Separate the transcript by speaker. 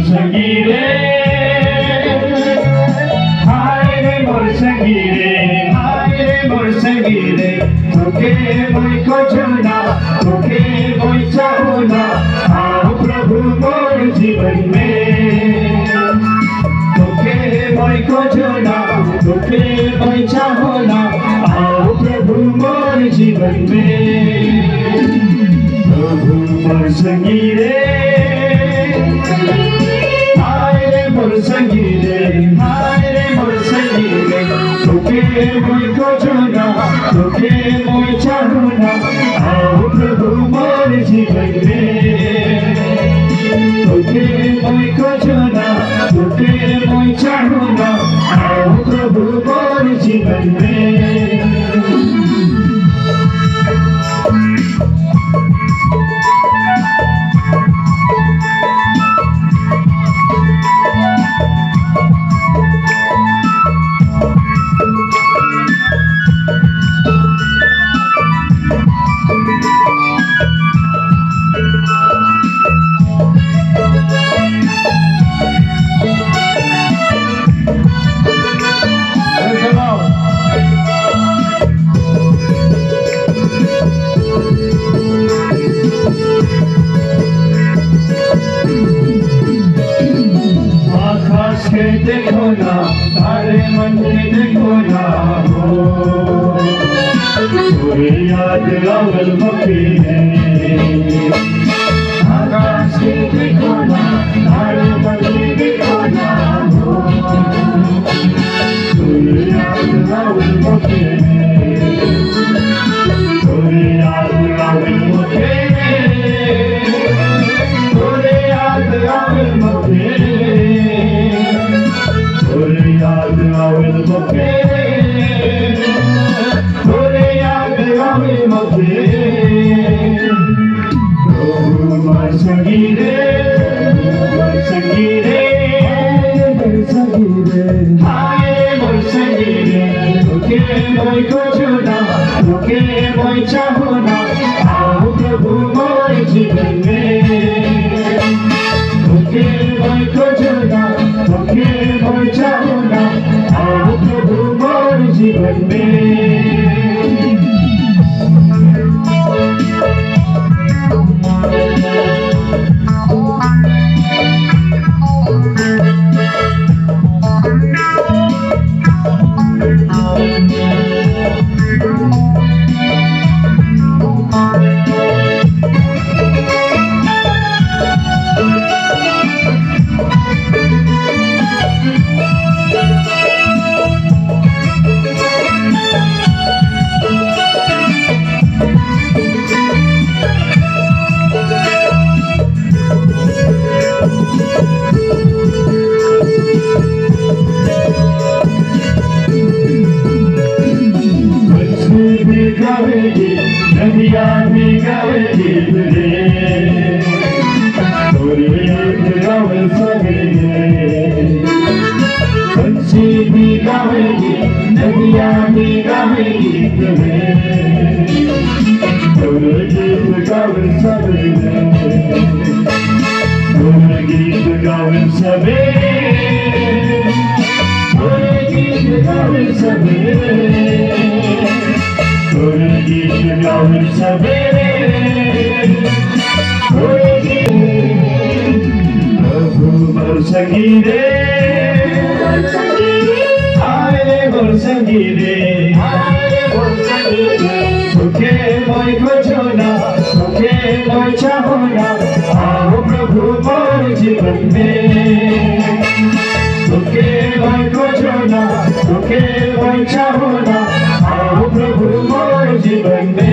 Speaker 1: संगीरे हाय रे मोर संगीरे हाय रे मोर संगीरे तोके मोय खोजना तोके मोय चाहना आओ प्रभु मोर जीवन में तोके मोय खोजना तोके मोय चाहना आओ प्रभु मोर जीवन में प्रभु मोर संगीरे हाय रे मोर संगीरे हाय रे मोर संगीरे तोके मोय खोजना तोके मोय चाहना आओ प्रभु मोर जीवन में तोके मोय खोजना तोके मोय चाहना आओ प्रभु मोर जीवन में देखो ना तारे मन में देखो ना हो पूरी याद अवल मक्खी है आकाश के देखो ना तारे मन में देखो ना हो पूरी याद अवल मक्खी है पूरी याद अवल मक्खी पूरी याद अवल मक्खी याद आवे मुझे थोड़े याद आवे मुझे प्रभु मोर संगीरे हाय मोर संगीरे तोके मोय खोजना तोके मोय चाहना आओ प्रभु मोर जीवन में तोके मोय खोजना तोके मोय चाहना आओ प्रभु मोर जीवन में नदियाँ भी गावेगी तुझे पूरी गावे सवेरे पंछी भी गावेगी नदियाँ भी गावेगी तुझे पूरे गीत गावे सवेरे पूरे गीत गावे सवेरे पूरे गीत गावे सवेरे पूरे गीत गावे सवेरे प्रभु मोर संगीरे हाय रे मोर संगीरे तोके मोय खोजना तोके मोय चाहना आओ प्रभु मोर जीवन में तोके मोय खोजना तोके मोय चाहना आओ प्रभु मोर जीवन में